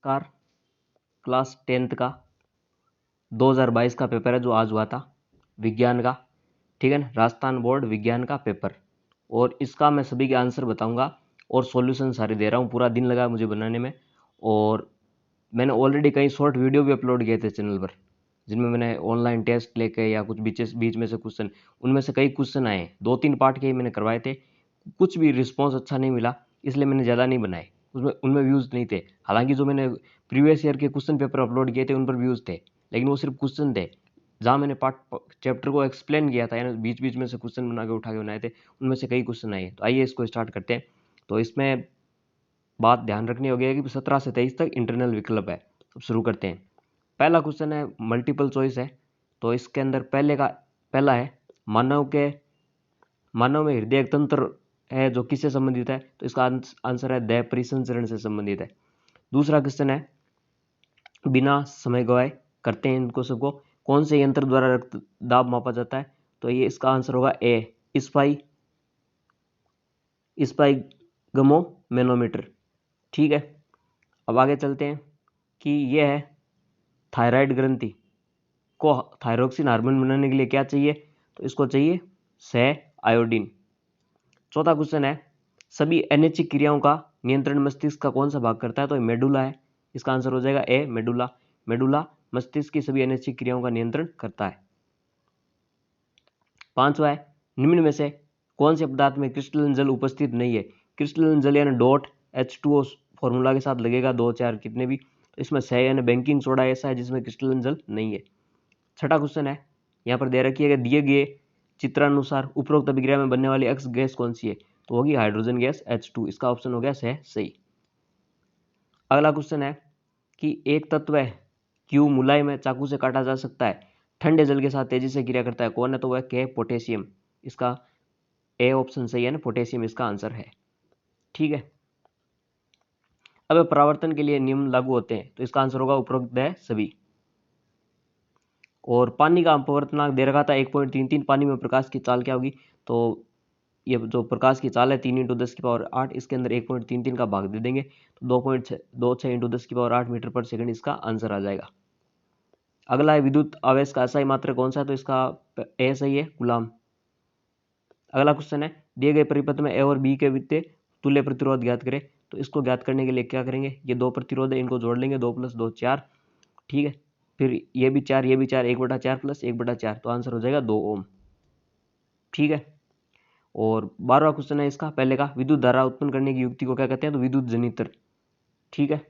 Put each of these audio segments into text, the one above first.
Car class 10th का 2022 का paper है जो आज हुआ था विज्ञान का, ठीक है ना, राजस्थान बोर्ड विज्ञान का पेपर। और इसका मैं सभी के आंसर बताऊंगा और सॉल्यूशन सारे दे रहा हूँ। पूरा दिन लगा मुझे बनाने में और मैंने ऑलरेडी कई शॉर्ट वीडियो भी अपलोड किए थे चैनल पर, जिनमें मैंने ऑनलाइन टेस्ट लेके या कुछ बीच में से क्वेश्चन, उनमें से कई क्वेश्चन आए, 2-3 पार्ट के ही मैंने करवाए थे। कुछ भी रिस्पॉन्स अच्छा नहीं मिला, इसलिए मैंने ज़्यादा नहीं बनाए, उसमें उनमें व्यूज़ नहीं थे। हालांकि जो मैंने प्रीवियस ईयर के क्वेश्चन पेपर अपलोड किए थे उन पर व्यूज़ थे, लेकिन वो सिर्फ क्वेश्चन थे। जहाँ मैंने पार्ट चैप्टर को एक्सप्लेन किया था, यानी बीच बीच में से क्वेश्चन बना के उठा के बनाए थे, उनमें से कई क्वेश्चन आए। तो आइए इसको स्टार्ट करते हैं। तो इसमें बात ध्यान रखनी होगी कि 17 से 23 तक इंटरनल विकल्प है। तो शुरू करते हैं। पहला क्वेश्चन है मल्टीपल चॉइस है। तो इसके अंदर पहला है मानव में हृदय तंत्र है जो किससे संबंधित है, तो इसका आंसर है देह परिसंचरण से संबंधित है। दूसरा क्वेश्चन है बिना समय गवाए करते हैं इनको सबको, कौन से यंत्र द्वारा रक्तदाब मापा जाता है, तो ये इसका आंसर होगा ए स्पाइगमोमेनोमीटर, ठीक है। अब आगे चलते हैं कि यह है थायराइड ग्रंथि को थायरोक्सिन हार्मोन बनाने के लिए क्या चाहिए, तो इसको चाहिए आयोडीन। चौथा क्वेश्चन है सभी अनैच्छिक क्रियाओं का नियंत्रण मस्तिष्क का कौन सा भाग करता है, तो मेडुला है। इसका आंसर हो जाएगा ए मेडुला। मेडुला मस्तिष्क की सभी अनैच्छिक क्रियाओं का नियंत्रण करता है। पांचवा है निम्न में से कौन से पदार्थ में क्रिस्टलन जल उपस्थित नहीं है। क्रिस्टलन जल यानी डॉट H2O फॉर्मूला के साथ लगेगा 2-4 कितने भी, तो इसमें सह यानी बेकिंग सोडा ऐसा है जिसमें क्रिस्टलन जल नहीं है। छठा क्वेश्चन है यहाँ पर दे रखी है कि दिए गए चित्रानुसार उपरोक्त अभिक्रिया में बनने वाली अक्स गैस कौन सी है, तो होगी हाइड्रोजन गैस H2। इसका ऑप्शन हो गया सही। अगला क्वेश्चन है कि एक तत्व है क्यू मुलायम है चाकू से काटा जा सकता है, ठंडे जल के साथ तेजी से क्रिया करता है, कौन है, तो वह के पोटेशियम। इसका ए ऑप्शन सही है ना, पोटेशियम इसका आंसर है, ठीक है। अब परावर्तन के लिए नियम लागू होते हैं, तो इसका आंसर होगा उपरोक्त है सभी। और पानी का अपवर्तनांक दे रखा था 1.33, पानी में प्रकाश की चाल क्या होगी, तो ये जो प्रकाश की चाल है 3 × 10⁸, इसके अंदर 1.33 का भाग दे देंगे तो 2.26 × 10⁸ मीटर पर सेकंड इसका आंसर आ जाएगा। अगला है विद्युत आवेश का असाई मात्रक कौन सा है, तो इसका ए सही है कूलाम। अगला क्वेश्चन है दिए गए परिपथ में ए और बी के बीच तुल्य प्रतिरोध ज्ञात करें, तो इसको ज्ञात करने के लिए क्या करेंगे, ये दो प्रतिरोध है इनको जोड़ लेंगे, 2 + 2 4, ठीक है। फिर ये भी 4 1/4 + 1/4, तो आंसर हो जाएगा 2 ओम, ठीक है। और 12वां क्वेश्चन है इसका पहले का विद्युत धारा उत्पन्न करने की युक्ति को क्या कहते हैं, तो विद्युत जनित्र, ठीक है।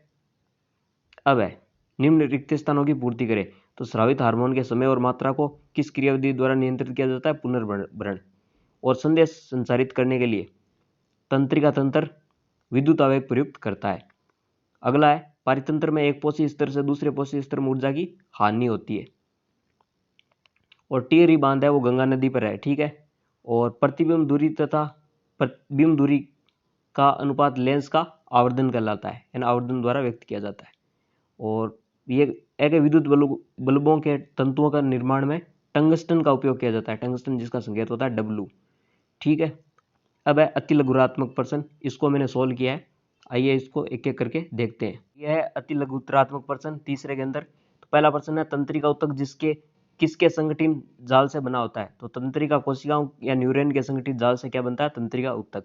अब है निम्न रिक्त स्थानों की पूर्ति करें, तो स्रावित हार्मोन के समय और मात्रा को किस क्रियाविधि द्वारा नियंत्रित किया जाता है, पुनर्भरण। और संदेश संचारित करने के लिए तंत्रिका तंत्र विद्युत आवेग प्रयुक्त करता है। अगला है पारितंत्र में एक पोषी स्तर से दूसरे पोषी स्तर में ऊर्जा की हानि होती है। और टिहरी बांध है वो गंगा नदी पर है, ठीक है। और प्रतिबिंब दूरी तथा प्रतिबिंब दूरी का अनुपात लेंस का आवर्धन कहलाता है, यानी आवर्धन द्वारा व्यक्त किया जाता है। और ये एक विद्युत बल्बों के तंतुओं का निर्माण में टंगस्टन का उपयोग किया जाता है, टंगस्टन जिसका संकेत होता है W, ठीक है। अब है अति लघुरात्मक प्रश्न, इसको मैंने सोल्व किया है, आइए इसको एक एक करके देखते हैं। यह है अति लघुरात्मक प्रश्न तीसरे के अंदर। तो पहला प्रश्न है तंत्रिका ऊतक किसके संगठित जाल से बना होता है, तो तंत्रिका कोशिकाओं या न्यूरॉन के संगठित जाल से क्या बनता है, तंत्रिका ऊतक।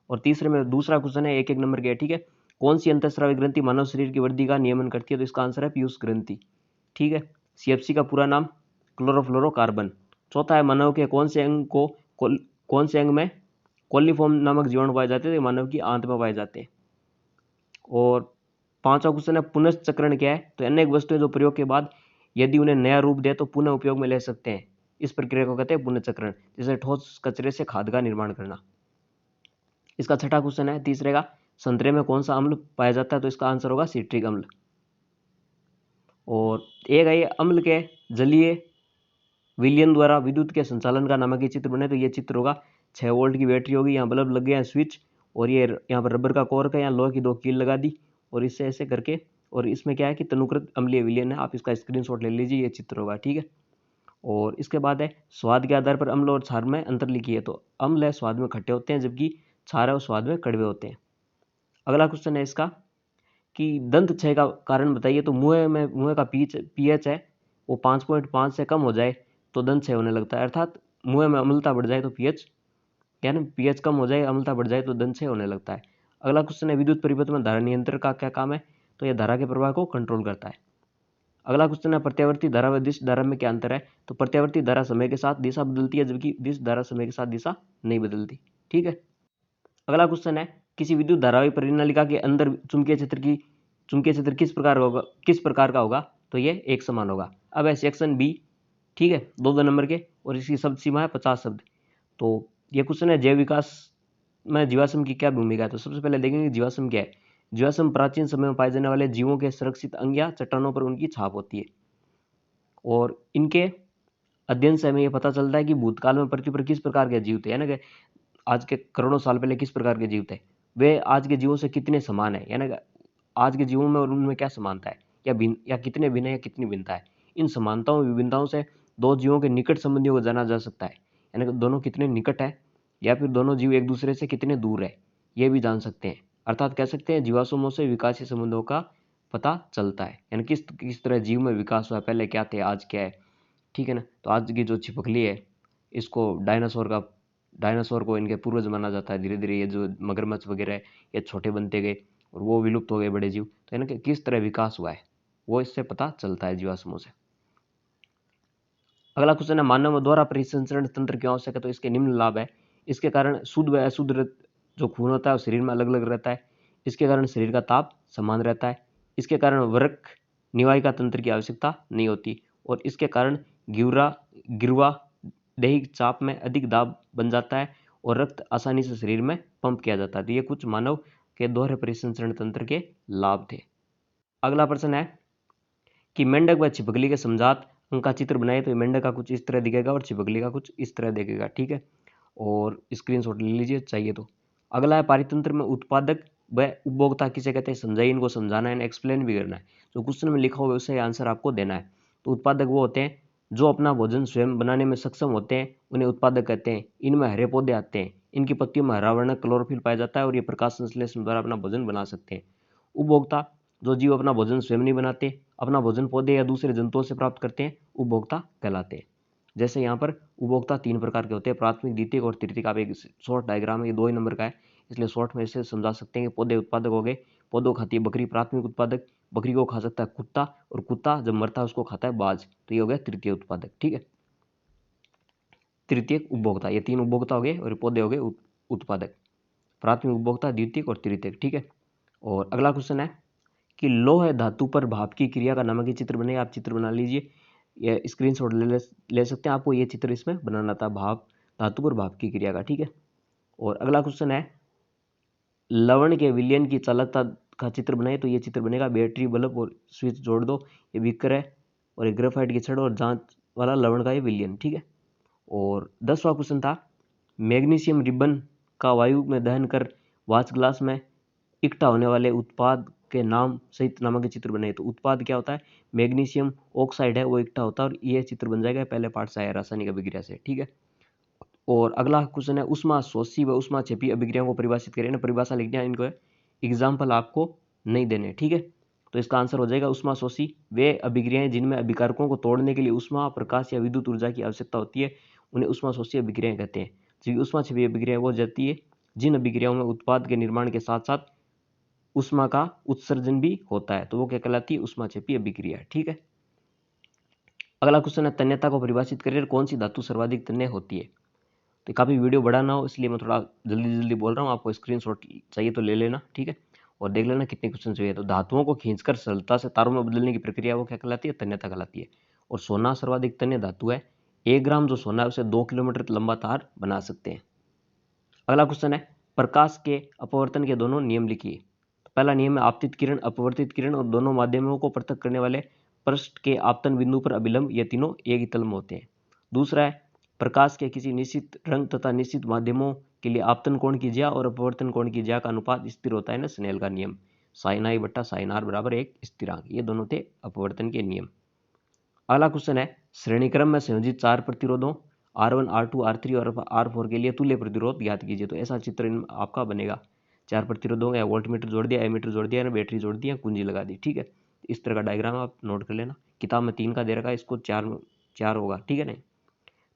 और तीसरे में दूसरा क्वेश्चन है 1-1 नंबर के, ठीक है। कौन सी अंतःस्रावी ग्रंथि मानव शरीर की वृद्धि का नियमन करती है, तो इसका आंसर है पीयूष ग्रंथि, ठीक है। CFC का पूरा नाम क्लोरोफ्लोरोकार्बन। चौथा है मानव के कौन से अंग में कोलिफॉर्म नामक जीवाणु पाए जाते हैं, मानव की आंत में पाए जाते हैं। और पांचवा क्वेश्चन है पुनश्चक्रण क्या है, तो अनेक वस्तुएं जो प्रयोग के बाद यदि उन्हें नया रूप दे तो पुनः उपयोग में ले सकते हैं, इस प्रक्रिया को कहते हैं पुनश्चक्रण, जैसे ठोस कचरे से खाद का निर्माण करना। इसका छठा क्वेश्चन है तीसरे का संतरे में कौन सा अम्ल पाया जाता है, तो इसका आंसर होगा सिट्रिक अम्ल। और एक है अम्ल के जलीय विलयन द्वारा विद्युत के संचालन का नामक चित्र बने, तो ये चित्र होगा 6 वोल्ट की बैटरी होगी, यहाँ बल्ब लग गया स्विच, और ये यहाँ पर रबर का कोर्क है, यहाँ लोहे की 2 कील लगा दी, और इससे ऐसे करके, और इसमें क्या है कि तनुकृत अम्लीय विलयन है, आप इसका स्क्रीनशॉट ले लीजिए, ये चित्र होगा, ठीक है। और इसके बाद है स्वाद के आधार पर अम्ल और क्षार में अंतर लिखिए, तो अम्ल है स्वाद में खट्टे होते हैं, जबकि क्षार है वो स्वाद में कड़वे होते हैं। अगला क्वेश्चन है इसका कि दंत क्षय का कारण बताइए, तो मुंह का पीएच है वो 5.5 से कम हो जाए तो दंत क्षय होने लगता है, अर्थात मुंह में अम्लता बढ़ जाए तो पीएच क्या ना पीएच कम हो जाए, अम्लता बढ़ जाए तो दंत क्षय होने लगता है। अगला क्वेश्चन है विद्युत परिपथ में धारा नियंत्रक का क्या काम है, तो यह धारा के प्रवाह को कंट्रोल करता है। अगला क्वेश्चन है प्रत्यावर्ती धारा व दिश धारा में क्या अंतर है, तो प्रत्यावर्ती धारा समय के साथ दिशा बदलती है जबकि दिश धारा समय के साथ दिशा नहीं बदलती। ठीक है। अगला क्वेश्चन है किसी विद्युत धारावाही परिनालिका के अंदर चुंबकीय क्षेत्र किस प्रकार का होगा, तो ये एक समान होगा। अब है सेक्शन बी, ठीक है, 2 नंबर के, और इसकी शब्द सीमा है 50 शब्द। तो ये क्वेश्चन है जैव विकास में जीवाश्म की क्या भूमिका है, तो सबसे पहले देखेंगे जीवाश्म क्या है। जीवाश्म प्राचीन समय में पाए जाने वाले जीवों के सुरक्षित अंग या चट्टानों पर उनकी छाप होती है, और इनके अध्ययन से हमें यह पता चलता है कि भूतकाल में पृथ्वी पर किस प्रकार के जीव थे, यानी कि आज के करोड़ों साल पहले किस प्रकार के जीव थे, वे आज के जीवों से कितने समान है, यानी आज के जीवों में और उनमें क्या समानता है, या कितने भिन्न है या कितनी भिन्नता है। इन समानताओं विभिन्नताओं से दो जीवों के निकट संबंधियों को जाना जा सकता है, यानी कि दोनों कितने निकट है या फिर दोनों जीव एक दूसरे से कितने दूर है, ये भी जान सकते हैं। अर्थात कह सकते हैं जीवाश्मों से विकासीय संबंधों का पता चलता है, यानी किस तरह जीव में विकास हुआ, पहले क्या थे आज क्या है। ठीक है ना। तो आज की जो छिपकली है इसको डायनासोर को इनके पूर्वज माना जाता है। धीरे धीरे ये जो मगरमच्छ वगैरह है ये छोटे बनते गए और वो विलुप्त हो गए बड़े जीव, तो यानी कि किस तरह विकास हुआ है वो इससे पता चलता है जीवाश्मों से। अगला क्वेश्चन है मानव द्वारा परिसंचरण तंत्र क्यों आवश्यक है, तो इसके निम्न लाभ है। इसके कारण शुद्ध व अशुद्ध जो खून होता है वो शरीर में अलग अलग रहता है। इसके कारण शरीर का ताप समान रहता है। इसके कारण वृक्क निवाहिका तंत्र की आवश्यकता नहीं होती, और इसके कारण गिरवा दैहिक चाप में अधिक दाब बन जाता है और रक्त आसानी से शरीर में पंप किया जाता है। तो ये कुछ मानव के दोहरे परिसंचरण तंत्र के लाभ थे। अगला प्रश्न है कि मेंढक व छिपकली के समजात अंग का चित्र बनाए, तो मेंढक का कुछ इस तरह दिखेगा और छिपकली का कुछ इस तरह दिखेगा। ठीक है, और स्क्रीनशॉट ले लीजिए चाहिए तो। अगला है पारितंत्र में उत्पादक व उपभोक्ता किसे कहते हैं, समझाइए, इनको समझाना है, एक्सप्लेन भी करना है। जो क्वेश्चन में लिखा हुआ है उससे आंसर आपको देना है। तो उत्पादक वो होते हैं जो अपना भोजन स्वयं बनाने में सक्षम होते हैं, उन्हें उत्पादक कहते हैं। इनमें हरे पौधे आते हैं, इनकी पत्तियों में हरा वर्णक क्लोरोफिल पाया जाता है और ये प्रकाश संश्लेषण द्वारा अपना भोजन बना सकते हैं। उपभोक्ता जो जीव अपना भोजन स्वयं नहीं बनाते, अपना भोजन पौधे या दूसरे जंतुओं से प्राप्त करते हैं, उपभोक्ता कहलाते हैं। जैसे यहाँ पर उपभोक्ता 3 प्रकार के होते हैं, प्राथमिक, द्वितीयक और तृतीयक। आप एक शॉर्ट डायग्राम है, ये 2 ही नंबर का है, इसलिए शॉर्ट में इसे समझा सकते हैं कि पौधे उत्पादक हो गए, पौधों खाती है बकरी प्राथमिक उत्पादक, बकरी को खा सकता है कुत्ता, और कुत्ता जब मरता है उसको खाता है बाज, तो ये हो गया तृतीय उत्पादक। ठीक है, तृतीयक उपभोक्ता, ये 3 उपभोक्ता हो गए और पौधे हो गए उत्पादक, प्राथमिक उपभोक्ता, द्वितीयक और तृतीयक। ठीक है, और अगला क्वेश्चन है कि लोह धातु पर भाप की क्रिया का नामक चित्र बने। आप चित्र बना लीजिए, ये स्क्रीनशॉट ले सकते हैं, आपको ये चित्र इसमें बनाना था, भाप धातु पर भाप की क्रिया का। ठीक है, और अगला क्वेश्चन है लवण के विलयन की चालकता का चित्र बनाए, तो ये चित्र बनेगा बैटरी, बल्ब और स्विच जोड़ दो, ये बीकर है और ये ग्रेफाइट की छड़ और जांच वाला लवण का ये विलयन। ठीक है, और 10वां क्वेश्चन था मैग्नीशियम रिबन का वायु में दहन कर वाच ग्लास में इकट्ठा होने वाले उत्पाद के नाम सहित नामक के चित्र बने। तो उत्पाद क्या होता है, मैग्नीशियम ऑक्साइड है वो इकट्ठा होता है, और ये चित्र बन जाएगा पहले पार्ट से आया रासायनिक अभिक्रिया से। ठीक है, और अगला क्वेश्चन है उष्मा शोषी व उष्मा क्षेपी अभिक्रियाओं को परिभाषित करें ना, परिभाषा लिखनी है, इनको एग्जाम्पल आपको नहीं देने। ठीक है, तो इसका आंसर हो जाएगा उष्मा शोषी वे अभिक्रियाएं जिनमें अभिकारकों को तोड़ने के लिए उष्मा, प्रकाश या विद्युत ऊर्जा की आवश्यकता होती है, उन्हें उष्मा शोषी अभिक्रियाएं कहते हैं। जबकि उष्मा क्षेपी अभिक्रिया वो जाती है जिन अभिक्रियाओं में उत्पाद के निर्माण के साथ साथ उष्मा का उत्सर्जन भी होता है, तो वो क्या कहलाती है, उष्माक्षेपी अभिक्रिया। ठीक है, अगला क्वेश्चन है तन्यता को परिभाषित करिए, कौन सी धातु सर्वाधिक तन्य होती है। तो काफ़ी वीडियो बड़ा ना हो इसलिए मैं थोड़ा जल्दी जल्दी बोल रहा हूँ, आपको स्क्रीनशॉट चाहिए तो ले लेना। ठीक है, और देख लेना कितने क्वेश्चन चाहिए। तो धातुओं को खींचकर सरलता से तारों में बदलने की प्रक्रिया वो क्या कहलाती है, तन्यता कहलाती है। और सोना सर्वाधिक तन्य धातु है, 1 ग्राम जो सोना है उसे 2 किलोमीटर लंबा तार बना सकते हैं। अगला क्वेश्चन है प्रकाश के अपवर्तन के दोनों नियम लिखिए। पहला नियम है आपतित किरण, अपवर्तित किरण और दोनों माध्यमों को पृथक करने वाले पृष्ठ के आपतन बिंदु पर अभिलंब, ये तीनों एक ही तल में होते हैं। दूसरा है प्रकाश के किसी निश्चित रंग तथा निश्चित माध्यमों के लिए आपतन कोण की ज्या और अपवर्तन कोण की ज्या का अनुपात स्थिर होता है ना, स्नेल का नियम, साइन आई बट्टा साइन आर बराबर एक स्थिरांक। ये दोनों थे अपवर्तन के नियम। अगला क्वेश्चन है श्रेणीक्रम में संयोजित 4 प्रतिरोधों R1, R2, R3 और R4 के लिए तुल्य प्रतिरोध ज्ञात कीजिए। तो ऐसा चित्र आपका बनेगा, 4 प्रतिरोध होंगे, वोल्टमीटर जोड़ दिया, एमीटर जोड़ दिया, बैटरी जोड़ दी, कुंजी लगा दी। ठीक है, इस तरह का डायग्राम आप नोट कर लेना। किताब में 3 का दे रखा है, इसको 4 होगा। ठीक है ना।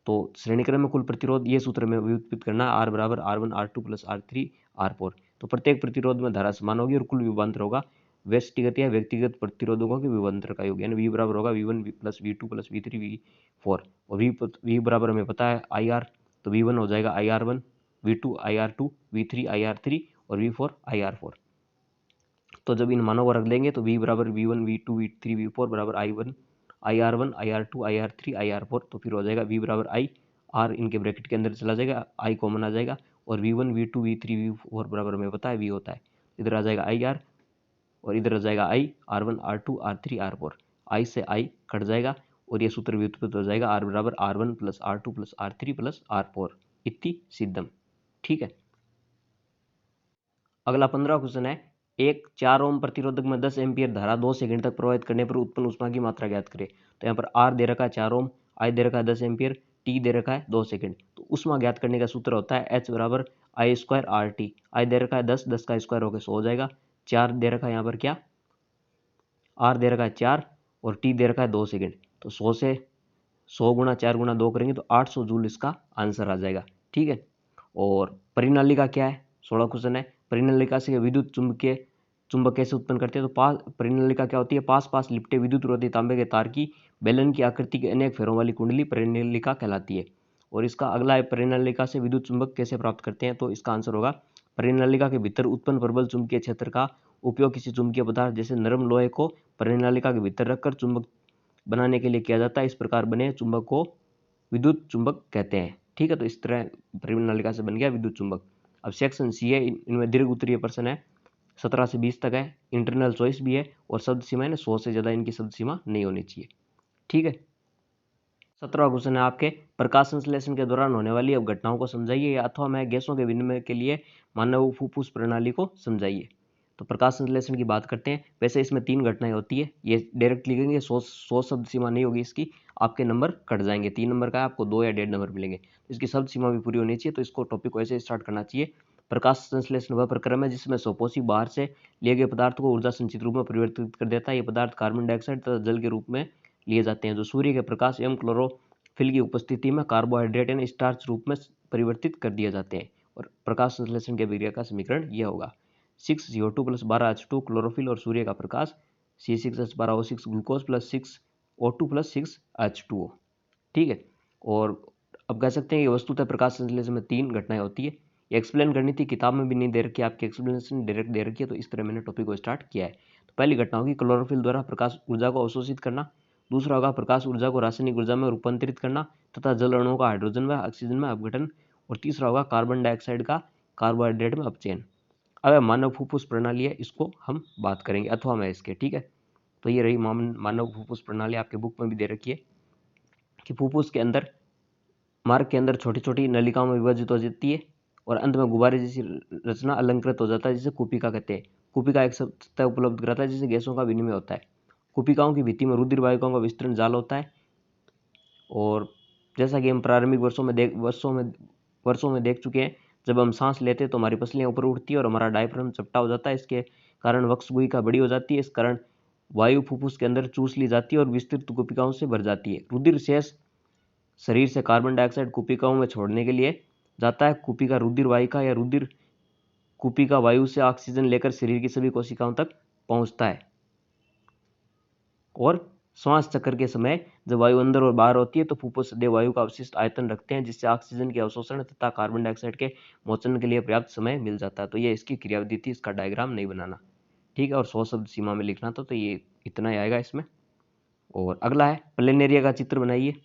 तो श्रेणी क्रम में कुल प्रतिरोध ये सूत्र में व्युत्पत्ति करना, R बराबर R1 R2 plus R3 R4। तो प्रत्येक प्रतिरोध में धारा समान होगी और कुल विभवांतर होगा व्यष्टिगत या व्यक्तिगत प्रतिरोधकों के विभवांतर का योग, यानी V बराबर होगा V1 plus V2 plus V3 V4। और V बराबर हमें पता है IR, तो V1 हो जाएगा IR1, V2 IR2, V3 IR3 और V4 IR4। तो जब इन मानों को रख देंगे तो V बराबर V1 V2 V3 V4 बराबर IR1 IR2 IR3 IR4। तो फिर हो जाएगा V बराबर I, R इनके ब्रैकेट के अंदर चला जाएगा, I कॉमन आ जाएगा, और V1 V2 V3 V4 बराबर हमें पता है V होता है, इधर आ जाएगा IR और इधर आ जाएगा I, R1 R2 R3 R4। I से I कट जाएगा और ये सूत्र व्युत्पत्ति हो जाएगा R बराबर R1 plus R2 plus R3 plus R4 इति सिद्धम। ठीक है। अगला 15 क्वेश्चन है, एक 4 ओम प्रतिरोधक में 10 एम्पियर धारा 2 सेकंड तक प्रवाहित करने पर उत्पन्न ऊष्मा की मात्रा ज्ञात करें। तो यहाँ पर R दे रखा है 4 ओम, I दे रखा है 10 एम्पियर, T दे रखा है 2 सेकंड। तो ऊष्मा ज्ञात करने का सूत्र होता है H बराबर I स्क्वायर RT। I दे रखा है 10, 10 का स्क्वायर होकर 100 हो जाएगा। 4 दे रखा है यहाँ पर क्या, R दे रखा है 4 और T दे रखा है 2 सेकंड। तो 100 से 100 गुणा 4 गुणा 2 करेंगे तो 800 जूल इसका आंसर आ जाएगा। ठीक है। और परिनालिका क्या है, 16 क्वेश्चन है। परिनालिका से विद्युत चुंबक कैसे उत्पन्न करते हैं। तो परिनालिका क्या होती है, पास पास लिपटे विद्युत रोधी तांबे के तार की बेलन की आकृति के अनेक फेरों वाली कुंडली परिनालिका कहलाती है। और इसका अगला है, परिनालिका से विद्युत चुंबक कैसे प्राप्त करते हैं। तो इसका आंसर होगा, परिनालिका के भीतर उत्पन्न प्रबल चुंबकीय क्षेत्र का उपयोग किसी चुंबकीय पदार्थ जैसे नरम लोहे को परिनालिका के भीतर रखकर चुंबक बनाने के लिए किया जाता है। इस प्रकार बने चुंबक को विद्युत चुंबक कहते हैं। ठीक है, तो इस तरह परिनालिका से बन गया विद्युत चुंबक। अब सेक्शन सी है, इनमें दीर्घ उत्तरीय प्रश्न है, 17 से 20 तक है, इंटरनल चॉइस भी है और शब्द सीमा है 100 से ज़्यादा इनकी शब्द सीमा नहीं होनी चाहिए। ठीक है। 17वां क्वेश्चन है आपके, प्रकाश संश्लेषण के दौरान होने वाली अब घटनाओं को समझाइए, या अथवा में गैसों के विनिमय के लिए मानव फुफ्फुस प्रणाली को समझाइए। तो प्रकाश संश्लेषण की बात करते हैं। वैसे इसमें 3 घटनाएं होती है, ये डायरेक्ट लिखेंगे, 100 शब्द सीमा नहीं होगी इसकी, आपके नंबर कट जाएंगे। 3 नंबर का है, आपको 2 या 1.5 नंबर मिलेंगे। इसकी शब्द सीमा भी पूरी होनी चाहिए। तो इसको टॉपिक को ऐसे स्टार्ट करना चाहिए, प्रकाश संश्लेषण वह प्रक्रिया है जिसमें सोपोषी बाहर से लिए गए पदार्थ को ऊर्जा संचित रूप में परिवर्तित कर देता है। ये पदार्थ कार्बन डाइऑक्साइड तथा जल के रूप में लिए जाते हैं, जो सूर्य के प्रकाश एवं क्लोरोफिल की उपस्थिति में कार्बोहाइड्रेट यानी स्टार्च रूप में परिवर्तित कर दिए जाते हैं। और प्रकाश संश्लेषण के विक्रिया का समीकरण यह होगा, 6CO2 प्लस 12H2 क्लोरोफिल और सूर्य का प्रकाश, C6H12O6 glucose plus 6O2 plus 6H2O। ठीक है। और अब कह सकते हैं कि वस्तुतः प्रकाश संश्लेषण में 3 घटनाएं होती है। ये एक्सप्लेन करनी थी, किताब में भी नहीं दे रखी है, आपकी एक्सप्लेनेशन डायरेक्ट दे रखी है। तो इस तरह मैंने टॉपिक को स्टार्ट किया है। तो पहली घटना होगी क्लोरोफिल द्वारा प्रकाश ऊर्जा को अवशोषित करना। दूसरा होगा प्रकाश ऊर्जा को रासायनिक ऊर्जा में रूपांतरित करना तथा जल अणुओं का हाइड्रोजन व ऑक्सीजन में अपघटन। और तीसरा होगा कार्बन डाइऑक्साइड का कार्बोहाइड्रेट में अपचयन। अब मानव फुफ्फुस प्रणाली है, इसको हम बात करेंगे अथवा में इसके। ठीक है। तो ये रही मानव फुफ्फुस प्रणाली, आपके बुक में भी दे रखी है कि फुफ्फुस के अंदर मार्ग के अंदर छोटी छोटी नलिकाओं में विभाजित हो जाती है और अंत में गुब्बारे जैसी रचना अलंकृत हो जाता है, जिसे कुपिका कहते हैं। कुपिका एक सतह उपलब्ध कराता है जिससे गैसों का विनिमय होता है। कुपिकाओं की भित्ति में रुधिर वाहिकाओं का विस्तरण जाल होता है। और जैसा कि हम प्रारंभिक वर्षों में देख चुके हैं, जब हम सांस लेते हैं तो हमारी पसलियां ऊपर उठती है और हमारा डायफ्राम चपटा हो जाता है। इसके कारण वक्षगुहिका बड़ी हो जाती है। इस कारण वायु फुफ्फुस के अंदर चूस ली जाती है और विस्तृत कुपिकाओं से भर जाती है। रुधिर शेष शरीर से कार्बन डाइऑक्साइड कुपिकाओं में छोड़ने के लिए जाता है। कुपिका रुधिर वाहिका या रुधिर कुपिका वायु से ऑक्सीजन लेकर शरीर की सभी कोशिकाओं तक पहुंचता है। और श्वास चक्र के समय जब वायु अंदर और बाहर होती है तो फुफ्फुस सदैव वायु का अवशिष्ट आयतन रखते हैं, जिससे ऑक्सीजन के अवशोषण तथा कार्बन डाइऑक्साइड के मोचन के लिए पर्याप्त समय मिल जाता है। तो ये इसकी क्रियाविधि थी, इसका डायग्राम नहीं बनाना। ठीक है। और 100 शब्द सीमा में लिखना था, तो ये इतना ही आएगा इसमें। और अगला है प्लेनेरिया का चित्र बनाइए।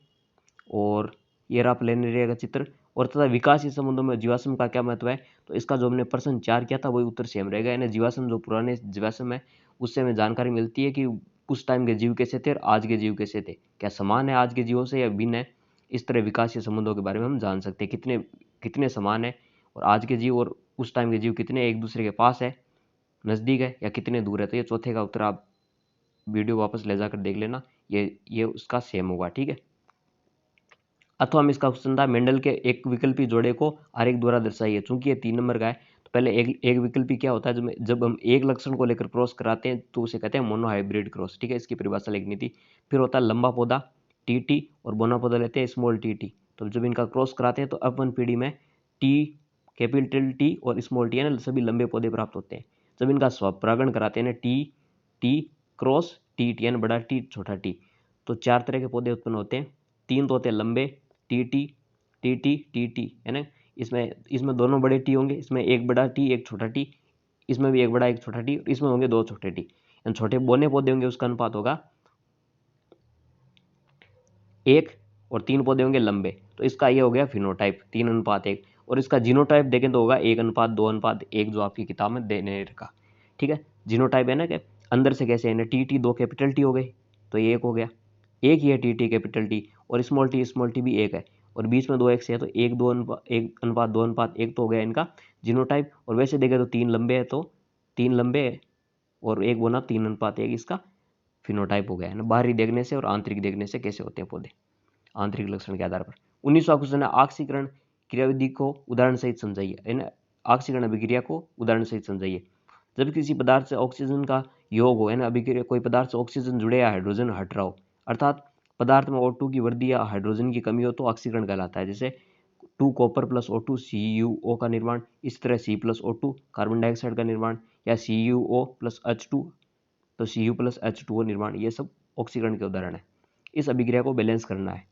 और ये रहा प्लेनेरिया का चित्र। और तथा विकासीय संबंधों में जीवाश्म का क्या महत्व है। तो इसका जो हमने प्रश्न 4 किया था वही उत्तर सेम रहेगा। यानी जीवाश्म जो पुराने जीवाश्म है उससे हमें जानकारी मिलती है कि उस टाइम के जीव कैसे थे और आज के जीव कैसे थे, क्या समान है आज के जीवों से या भिन्न है। इस तरह विकासीय संबंधों के बारे में हम जान सकते हैं, कितने समान है और आज के जीव और उस टाइम के जीव कितने एक दूसरे के पास है, नज़दीक है या कितने दूर है। तो ये चौथे का उत्तर आप वीडियो वापस ले जाकर देख लेना, ये उसका सेम होगा। ठीक है। अथवा में इसका क्वेश्चन था, मेंडल के एक विकल्पी जोड़े को आरेख द्वारा दर्शाइए। चूंकि ये 3 नंबर का है तो पहले एक विकल्पी क्या होता है, जब हम एक लक्षण को लेकर क्रॉस कराते हैं तो उसे कहते हैं मोनोहाइब्रिड क्रॉस, ठीक है, इसकी परिभाषा लिखनी थी। फिर होता है लंबा पौधा टी और बोना पौधा लेते हैं स्मॉल टी। तो जब इनका क्रॉस कराते हैं तो F1 पीढ़ी में टी, कैपिटल टी और स्मॉल टी है ना, सभी लंबे पौधे प्राप्त होते हैं। जब इनका स्वपरागण कराते हैं ना टी क्रॉस टी यानी बड़ा टी छोटा टी, तो 4 तरह के पौधे उत्पन्न होते हैं। 3 तो होते हैं लंबे टी है ना, इसमें दोनों बड़े टी होंगे, इसमें एक बड़ा टी एक छोटा टी, इसमें भी एक बड़ा एक छोटा टी, इसमें होंगे 2 छोटे टी। छोटे बोने पौधे होंगे उसका अनुपात होगा 1 और 3 पौधे होंगे लंबे, तो इसका ये हो गया फिनोटाइप 3:1। और इसका जीनोटाइप देखें तो होगा 1:2:1, जो आपकी किताब में देने रखा, ठीक है। जीनोटाइप है ना कि अंदर से कैसे है ना, टी 2 कैपिटल टी हो गए तो ये 1 हो गया, एक ही है टी कैपिटल टी, और स्मॉल टी भी 1 है, और बीच में 2 एक्स है तो 1:2:1 तो हो गया इनका जीनोटाइप। और वैसे देखें तो 3 लंबे है तो 3 लंबे है और 1 बोना 3:1 इसका फिनोटाइप हो गया है ना, बाहरी देखने से और आंतरिक देखने से कैसे होते हैं पौधे, आंतरिक लक्षण के आधार पर। 19वां क्वेश्चन है ऑक्सीकरण क्रियाविधि को उदाहरण सहित समझाइए, ऑक्सीकरण अभिक्रिया को उदाहरण सहित समझाइए। जब किसी पदार्थ से ऑक्सीजन का योग हो, है ना, अभिक्रिया, कोई पदार्थ से ऑक्सीजन जुड़े या हाइड्रोजन हट रहा हो, अर्थात पदार्थ में O2 की वृद्धि या हाइड्रोजन की कमी हो तो ऑक्सीकरण कहलाता है। जैसे 2 कॉपर प्लस O2 CuO का निर्माण, इस तरह C plus O2 carbon dioxide का निर्माण, या CuO प्लस H2 तो Cu प्लस H2O निर्माण, ये सब ऑक्सीकरण के उदाहरण है। इस अभिक्रिया को बैलेंस करना है,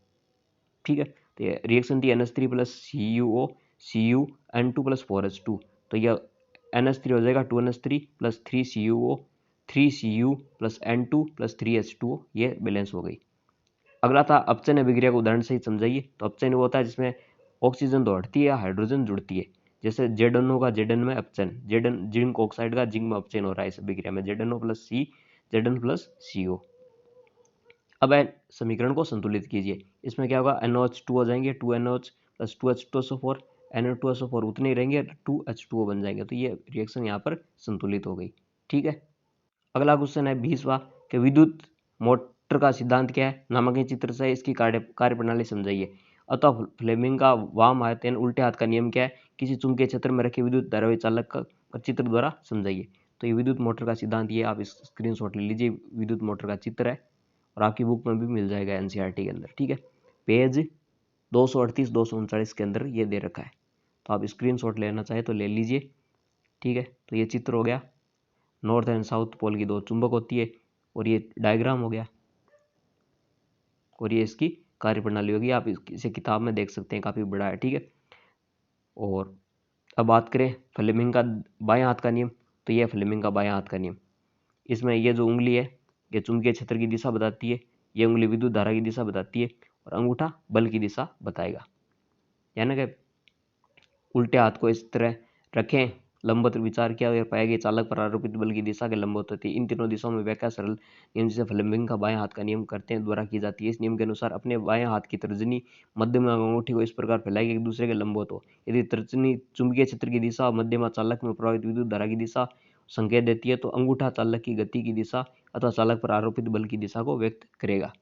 ठीक है। तो ये रिएक्शन थी NH3 plus CuO Cu N2 plus 4H2, तो यह NH3 हो जाएगा 2NH3 plus 3CuO 3Cu plus N2 plus 3H2O, ये बैलेंस हो गई। अगला था अपचयन अभिक्रिया को उदाहरण सहित समझाइए। तो अपचयन वो होता है जिसमें ऑक्सीजन तो हटती है या हाइड्रोजन जुड़ती है, जैसे ZnO का Zn में अपचयन, जिंक ऑक्साइड का जिंक में अपचयन हो रहा है इस अभिक्रिया में, ZnO plus C Zn plus CO। अब समीकरण को संतुलित कीजिए, इसमें क्या होगा, NOH2 हो जाएंगे 2NOH प्लस 2H2SO4, Na2SO4 उतने ही रहेंगे 2H2O बन जाएंगे, तो ये रिएक्शन यहाँ पर संतुलित हो गई, ठीक है। अगला क्वेश्चन है 20वां कि विद्युत मोटर का सिद्धांत क्या है, नामक चित्र से इसकी कार्यप्रणाली समझाइए। अतः फ्लेमिंग का वाम हाथ यानी उल्टे हाथ का नियम क्या है, किसी चुंबकीय क्षेत्र में रखे विद्युत धारावाही चालक का चित्र द्वारा समझाइए। तो ये विद्युत मोटर का सिद्धांत, ये आप स्क्रीनशॉट ले लीजिए, विद्युत मोटर का चित्र है और आपकी बुक में भी मिल जाएगा NCERT के अंदर, ठीक है। पेज 238 239 के अंदर ये दे रखा है, तो आप स्क्रीनशॉट लेना चाहे तो ले लीजिए, ठीक है। तो ये चित्र हो गया, नॉर्थ एंड साउथ पोल की 2 चुंबक होती है, और ये डायग्राम हो गया, और ये इसकी कार्यप्रणाली होगी, आप इसे किताब में देख सकते हैं, काफ़ी बड़ा है, ठीक है। और अब बात करें फ्लेमिंग का बाएं हाथ का नियम, तो ये फ्लेमिंग का बाएं हाथ का नियम, इसमें ये जो उंगली है ये चुंबकीय क्षेत्र की दिशा बताती है, ये उंगली विद्युत धारा की दिशा बताती है, और अंगूठा बल की दिशा बताएगा। यानी कि उल्टे हाथ को इस तरह रखें, लंबवत विचार किया और पाया कि चालक पर आरोपित बल की दिशा के लंबवत होती है। इन तीनों दिशाओं में व्याख्या सरल नियम जिसे फ्लेमिंग का बाएं हाथ का नियम करते हैं द्वारा की जाती है। इस नियम के अनुसार अपने बाएं हाथ की तर्जनी मध्यमा अंगूठी को इस प्रकार फैलाई कि एक दूसरे के लंबवत हो। यदि तर्जनी चुंबकीय क्षेत्र की दिशा और मध्यमा चालक में प्रभावित विद्युत धारा की दिशा संकेत देती है, तो अंगूठा चालक की गति की दिशा अथवा चालक पर आरोपित बल की दिशा को व्यक्त करेगा।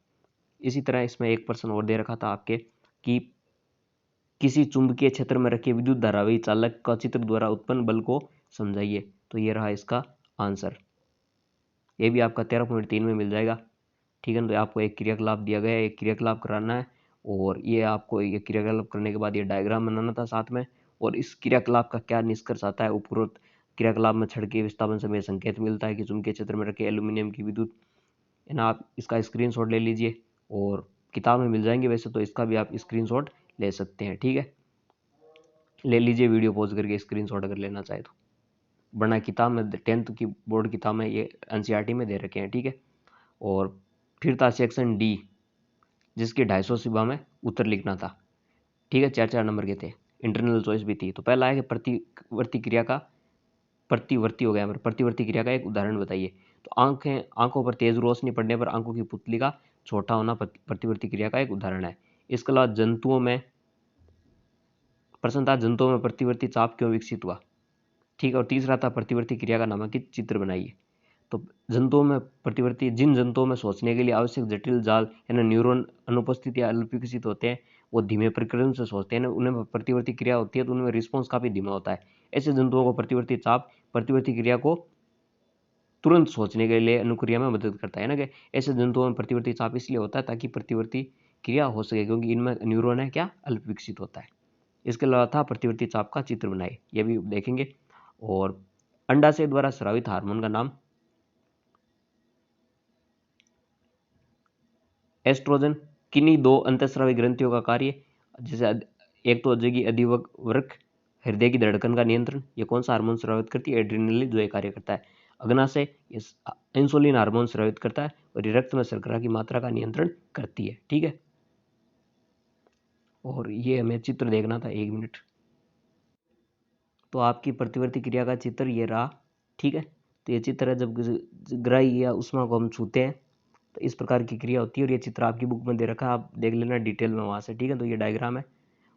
इसी तरह इसमें एक प्रश्न और दे रखा था आपके कि किसी चुंबकीय क्षेत्र में रखे विद्युत धारावाही चालक का चित्र द्वारा उत्पन्न बल को समझाइए। तो ये रहा इसका आंसर, ये भी आपका 13.3 में मिल जाएगा, ठीक है ना। तो आपको एक क्रियाकलाप दिया गया है, एक क्रियाकलाप कराना है, और ये आपको ये क्रियाकलाप करने के बाद ये डायग्राम बनाना था साथ में, और इस क्रियाकलाप का क्या निष्कर्ष आता है। उपरोक्त क्रियाकलाप में छड़ के विस्थापन समय संकेत मिलता है कि चुंबकीय क्षेत्र में रखे एल्यूमिनियम की विद्युत, है ना, आप इसका स्क्रीनशॉट ले लीजिए, और किताब में मिल जाएंगे वैसे तो, इसका भी आप स्क्रीनशॉट ले सकते हैं, ठीक है। ले लीजिए वीडियो पॉज करके स्क्रीनशॉट अगर लेना चाहे तो, वरना किताब में 10th की बोर्ड किताब में ये NCERT में दे रखे हैं, ठीक है। और फिर था सेक्शन D, जिसकी 250 सिवा में उत्तर लिखना था, ठीक है, 4 नंबर के थे, इंटरनल चॉइस भी थी। तो पहला है कि प्रतिवर्ती क्रिया का, प्रतिवर्ती हो गया, प्रतिवर्ती क्रिया का एक उदाहरण बताइए। तो आंखों पर तेज रोशनी पड़ने पर आंखों की पुतली का छोटा होना प्रतिवर्ती क्रिया का एक उदाहरण है। इसके अलावा जंतुओं में, प्रश्न था जंतुओं में प्रतिवर्ती चाप क्यों विकसित हुआ, ठीक है। और तीसरा था प्रतिवर्ती क्रिया का नामांकित चित्र बनाइए। तो जंतुओं में प्रतिवर्ती, जिन जंतुओं में सोचने के लिए आवश्यक जटिल जाल यानी न्यूरॉन अनुपस्थित या अल्प विकसित होते हैं वो धीमे प्रक्रम से सोचते हैं ना, उनमें प्रतिवर्ती क्रिया होती है तो उनमें रिस्पॉन्स काफी धीमा होता है। ऐसे जंतुओं को प्रतिवर्ती चाप प्रतिवर्ती क्रिया को तुरंत सोचने के लिए अनुक्रिया में मदद करता है ना, कि ऐसे जंतुओं में प्रतिवर्ती चाप इसलिए होता है ताकि प्रतिवर्ती क्रिया हो सके, क्योंकि इनमें न्यूरॉन है क्या अल्प विकसित होता है। इसके अलावा था प्रतिवर्ती चाप का चित्र बनाए, ये भी देखेंगे। और अंडाशय द्वारा स्रावित हार्मोन का नाम एस्ट्रोजन। किन्हीं दो अंतःस्रावी ग्रंथियों का कार्य, जैसे एक तो हो जाएगी अधिवृक्क, हृदय की धड़कन का नियंत्रण, ये कौन सा हार्मोन स्रावित करती है, एड्रेनलिन, जो ये कार्य करता है। अग्नाशय इंसुलिन हार्मोन स्रावित करता है, और ये रक्त में शर्करा की मात्रा का नियंत्रण करती है। ठीक है, और ये हमें चित्र देखना था, 1 मिनट। तो आपकी प्रतिवर्ती क्रिया का चित्र ये रहा। ठीक है, तो ये चित्र है जब ग्राही या उष्मा को हम छूते हैं तो इस प्रकार की क्रिया होती है, और ये चित्र आपकी बुक में दे रखा है, आप देख लेना डिटेल में वहाँ से। ठीक है, तो ये डायग्राम है,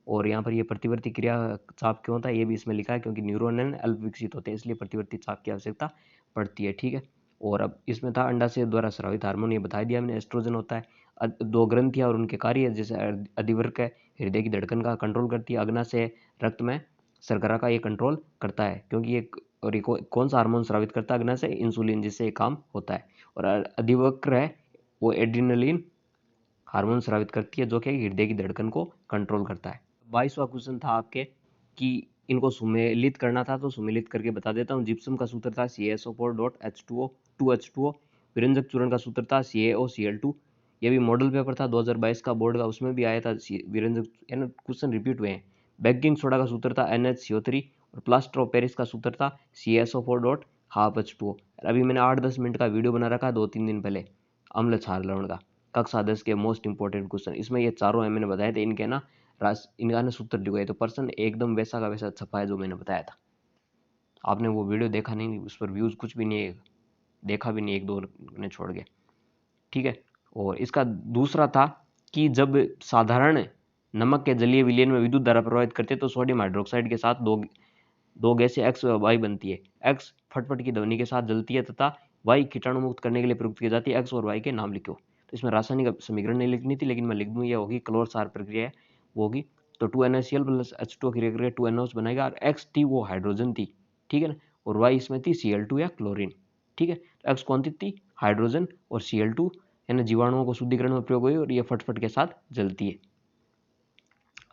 और यहाँ पर ये प्रतिवर्ती क्रिया चाप क्यों होता है ये भी इसमें लिखा है, क्योंकि न्यूरॉन अल्प विकसित होते हैं इसलिए प्रतिवर्ती चाप की आवश्यकता पड़ती है। ठीक है, और अब इसमें था अंडाशय द्वारा स्रावित हार्मोन, ये बता दिया हमने, एस्ट्रोजन होता है। दो ग्रंथियाँ और उनके कार्य, जैसे अधिवृक्क है हृदय की धड़कन का कंट्रोल करती है, अग्नाशय रक्त में शर्करा का ये कंट्रोल करता है, क्योंकि ये और ये कौन सा हार्मोन स्रावित करता है अग्नाशय, इंसुलिन, जिससे ये काम होता है। और अधिवृक्क है वो एड्रेनलिन हार्मोन स्रावित करती है, जो कि हृदय की धड़कन को कंट्रोल करता है। 22वां क्वेश्चन था आपके कि इनको सुमेलित करना था, तो सुमेलित करके बता देता हूँ। जिप्सम का सूत्र था CaSO4.H2O 2H2O। विरंजक चूर्ण का सूत्र था CaOCl2। ये भी मॉडल पेपर था 2022 का बोर्ड का, उसमें भी आया था विरंजक, क्वेश्चन रिपीट हुए हैं। बेकिंग सोडा का सूत्र था NaCO3, और प्लास्टर ऑफ पेरिस का सूत्र था CaSO4.12H2O। अभी मैंने 8-10 मिनट का वीडियो बना रखा है 2-3 दिन पहले, अम्ल क्षार लवण का, कक्षा 10 के मोस्ट इंपॉर्टेंट क्वेश्चन। इसमें ये चारों है, मैंने बताए थे इनके ना इनका ना सूत्र लिखा है, तो पर्सन एकदम वैसा का वैसा छपा है जो मैंने बताया था। आपने वो वीडियो देखा नहीं, उस पर व्यूज कुछ भी नहीं है, देखा भी नहीं, 1-2 ने छोड़ के। ठीक है, और इसका दूसरा था कि जब साधारण नमक के जलीय विलयन में विद्युत धारा प्रवाहित करते तो सोडियम हाइड्रोक्साइड के साथ दो गैसें एक्स व वाई बनती है। एक्स फटफट की ध्वनि के साथ जलती है तथा वाई कीटाणु मुक्त करने के लिए प्रयुक्त की जाती है। एक्स और वाई के नाम लिखो। तो इसमें रासायनिक समीकरण नहीं लिखनी थी, लेकिन मैं लिख दूँ, ये होगी क्लोर सार प्रक्रिया है, वो होगी। तो 2NaCl प्लस H2O की रिएक्शन 2NOS बनेगा, और एक्स थी वो हाइड्रोजन थी, ठीक है ना, और वाई इसमें थी Cl2 या क्लोरीन। ठीक है, तो एक्स कौन थी, हाइड्रोजन, और Cl2 यानी जीवाणुओं को शुद्धिकरण में प्रयोग हुई, और ये फटफट के साथ जलती है।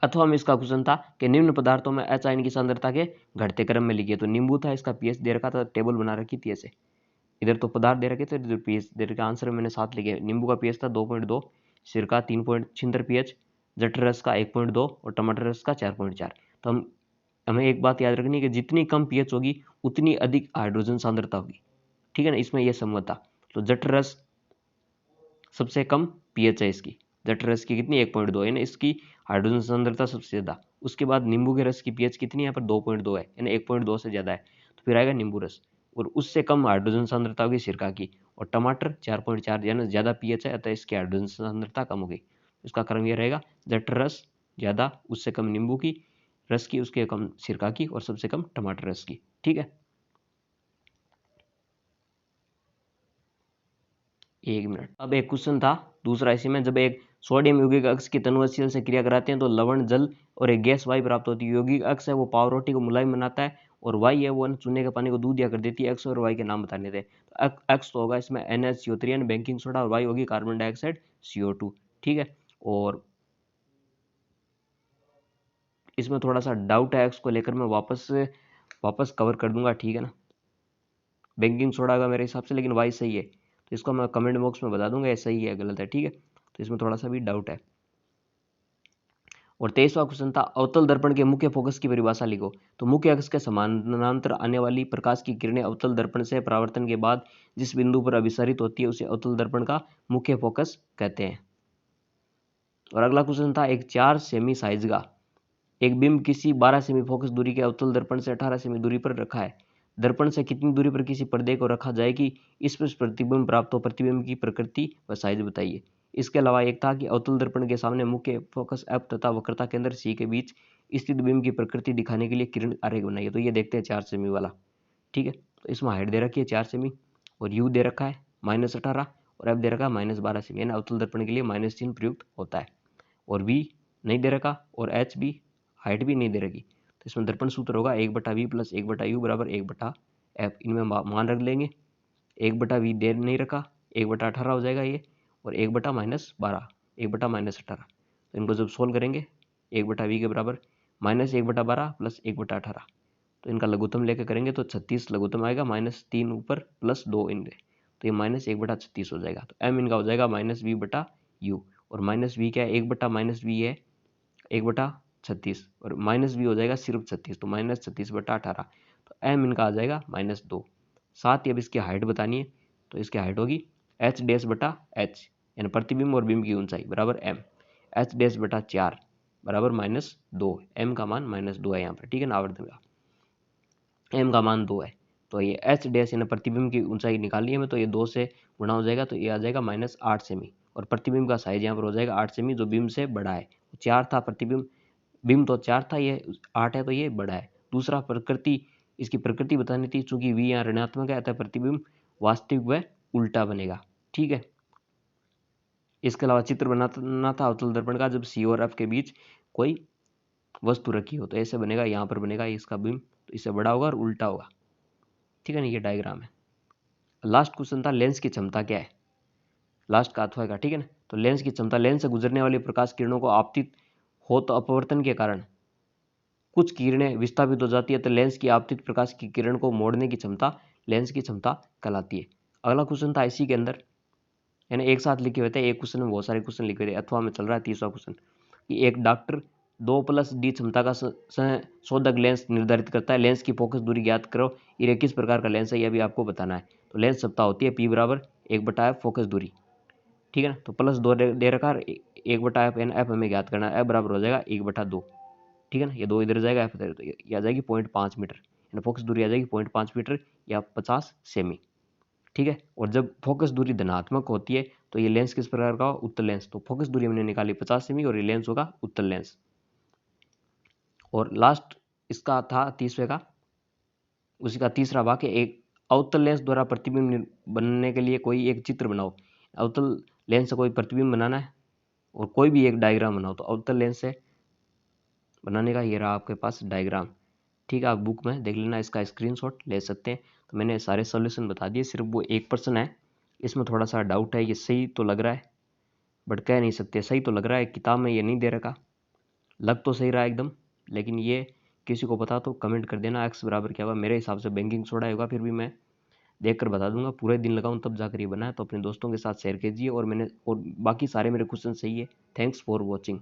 अथवा में इसका क्वेश्चन था कि निम्न पदार्थों में H आयन की सांद्रता के घटते क्रम में लिखिए। तो नींबू था, इसका पीएच दे रखा था, टेबल बना रखी थी ऐसे, इधर तो पदार्थ दे रखे थे, इधर पीएच दे रखा। आंसर में मैंने 7 लिखे। नींबू का पीएच था 2.2, सिरका 3.76 पीएच, जठर रस का 1.2 और टमाटर रस का 4.4। तो हमें एक बात याद रखनी है कि जितनी कम पीएच होगी उतनी अधिक हाइड्रोजन सांद्रता होगी। ठीक है ना, इसमें यह सम्मत था। तो जठर रस सबसे कम पीएच है इसकी, जठर रस की कितनी 1.2 है ना, इसकी हाइड्रोजन सांद्रता सबसे ज्यादा। उसके बाद नींबू के रस की पीएच कितनी है, यहाँ पर 2.2 है, यानी 1.2 से ज्यादा है, तो फिर आएगा नींबू रस। और उससे कम हाइड्रोजन सांद्रता होगी सिरका की। और टमाटर 4.4, यानी ज्यादा पीएच है, अतः इसकी हाइड्रोजन सांद्रता कम होगी। इसका क्रम यह रहेगा, जठर रस ज्यादा, उससे कम नींबू की रस की, उसके कम सिरका की, और सबसे कम टमाटर रस की। ठीक है, 1 मिनट। अब एक क्वेश्चन था दूसरा इसी में, जब एक सोडियम यौगिक अक्ष की तनुअशील से क्रिया कराते हैं तो लवण जल और एक गैस वायु प्राप्त होती है। यौगिक अक्ष है वो पावरोटी को मुलायम बनाता है, और वाई है वो चूने के पानी को दूध दिया कर देती है। एक्स और वाई के नाम बताने थे, तो एक्स तो होगा इसमें NaCO3 बेकिंग सोडा, और वाई होगी कार्बन डाइऑक्साइड CO2। ठीक है, और इसमें थोड़ा सा डाउट है एक्स को लेकर, मैं वापस कवर कर दूंगा। ठीक है ना, बेकिंग सोडा का मेरे हिसाब से, लेकिन वाई सही है, तो इसको मैं कमेंट बॉक्स में बता दूंगा ये सही है गलत है। ठीक है, तो इसमें थोड़ा सा भी डाउट है। और 23वां क्वेश्चन था, अवतल दर्पण के मुख्य फोकस की परिभाषा लिखो। तो मुख्य अक्ष के समानांतर आने वाली प्रकाश की किरणें अवतल दर्पण से परावर्तन के बाद जिस बिंदु पर अभिसारित होती है उसे अवतल दर्पण का मुख्य फोकस कहते हैं। और अगला क्वेश्चन था, एक 4 सेमी साइज का एक बिंब किसी 12 सेमी फोकस दूरी के अवतल दर्पण से 18 सेमी दूरी पर रखा है। दर्पण से कितनी दूरी पर किसी पर्दे को रखा जाए कि इस पर प्रतिबिंब प्राप्त हो, प्रतिबिंब की प्रकृति व साइज बताइए। इसके अलावा एक था कि अवतल दर्पण के सामने मुख्य फोकस F तथा वक्रता केंद्र C के बीच स्थित बिंब की प्रकृति दिखाने के लिए किरण आरेख बनाइए। तो ये देखते हैं 4 सेमी वाला। ठीक है, तो इसमें हाइट दे रखी है 4 सेमी, और U दे रखा है -18, और F दे रखा है -12 सेमी, यानी अवतल दर्पण के लिए माइनस चिन्ह प्रयुक्त होता है। और V नहीं दे रखा और एच भी हाइट भी नहीं दे रखी, तो इसमें दर्पण सूत्र होगा 1/v प्लस 1/u बराबर 1/f। इनमें मान रख लेंगे। 1/v दे नहीं रखा, 1/18 हो जाएगा ये, और 1/-12 1/-18। तो इनको जब सोल्व करेंगे 1/v के बराबर -1/12 प्लस 1/18, तो इनका लघुत्तम लेके करेंगे तो 36 लघुत्तम आएगा, -3 ऊपर प्लस 2 इनके, तो ये -1/36 हो जाएगा। तो m इनका हो जाएगा -v/u, और -v क्या है, 1/-v है 1/36, और -v हो जाएगा सिर्फ 36, तो -36/18, तो m इनका आ जाएगा -2। साथ ही अब इसकी हाइट बतानी है, तो इसकी हाइट होगी h-h, यानी प्रतिबिंब और बिंब की ऊंचाई बराबर m, h-4 बराबर -2, m का मान -2 है यहाँ पर, ठीक है ना। आवर्धन का m का मान 2 है, तो ये h डैश यानी प्रतिबिंब की ऊंचाई निकालनी है हमें, तो ये 2 से गुणा हो जाएगा, तो ये आ जाएगा -8 सेमी, और प्रतिबिंब का साइज यहाँ पर हो जाएगा 8 सेमी, जो बिंब से बड़ा है। 4 था प्रतिबिंब, बिंब तो 4 था, ये 8 है, तो ये बड़ा है। दूसरा प्रकृति, इसकी प्रकृति बतानी थी, चूंकि v यहाँ ऋणात्मक है, अतः प्रतिबिंब वास्तविक व उल्टा बनेगा, ठीक है। इसके अलावा चित्र बनाना था अवतल दर्पण का, जब C और F के बीच कोई वस्तु रखी हो, तो ऐसे बनेगा, यहाँ पर बनेगा इसका बिंब, तो इससे बड़ा होगा और उल्टा होगा, ठीक है ना। ये डायग्राम है। लास्ट क्वेश्चन था लेंस की क्षमता क्या है, लास्ट का अथवा का, ठीक है ना। तो लेंस की क्षमता, लेंस से गुजरने वाली प्रकाश किरणों को आपतित हो तो अपवर्तन के कारण कुछ किरणें विस्थापित हो जाती है, तो लेंस की आपतित प्रकाश की किरण को मोड़ने की क्षमता लेंस की क्षमता कहलाती है। अगला क्वेश्चन था इसी के अंदर, यानी एक साथ लिखे हुए थे, एक क्वेश्चन में बहुत सारे क्वेश्चन लिखे हुए थे, अथवा में चल रहा है तीसरा क्वेश्चन, कि एक डॉक्टर 2+d क्षमता का संशोधक लेंस निर्धारित करता है, लेंस की फोकस दूरी ज्ञात करो, ये किस प्रकार का लेंस है, यह भी आपको बताना है। तो लेंस क्षमता होती है P बराबर 1/f फोकस दूरी, ठीक है ना। तो +2 दे रखा है, 1/f, यानी f हमें ज्ञात करना है, f बराबर हो जाएगा 1/2, ठीक है ना। ये 2 इधर जाएगा, f इधर, तो ये आ जाएगी 0.5 मीटर, यानी फोकस दूरी आ जाएगी 0.5 मीटर या 50 सेमी, ठीक है। और जब फोकस दूरी धनात्मक होती है तो ये लेंस किस प्रकार का, उत्तल लेंस। तो फोकस दूरी हमने निकाली 50 सेमी, और ये लेंस होगा उत्तल लेंस। और लास्ट इसका था तीसरे का, उसी का तीसरा वाक्य, एक अवतल लेंस द्वारा प्रतिबिंब बनने के लिए कोई एक चित्र बनाओ। अवतल लेंस से कोई प्रतिबिंब बनाना है और कोई भी एक डायग्राम बनाओ, तो अवतल लेंस से बनाने का ये रहा आपके पास डायग्राम, ठीक है। आप बुक में देख लेना, इसका स्क्रीनशॉट ले सकते हैं। तो मैंने सारे सॉल्यूशन बता दिए, सिर्फ वो 1% है, इसमें थोड़ा सा डाउट है, ये सही तो लग रहा है बट कह नहीं सकते, सही तो लग रहा है, किताब में ये नहीं दे रखा, लग तो सही रहा है एकदम, लेकिन ये किसी को पता तो कमेंट कर देना x बराबर क्या होगा। मेरे हिसाब से बेकिंग सोडा होगा, फिर भी मैं देख कर बता दूंगा, पूरे दिन लगाऊं तब जाकर ये बना है। तो अपने दोस्तों के साथ शेयर कीजिए, और बाकी सारे मेरे क्वेश्चन सही है। Thanks for watching.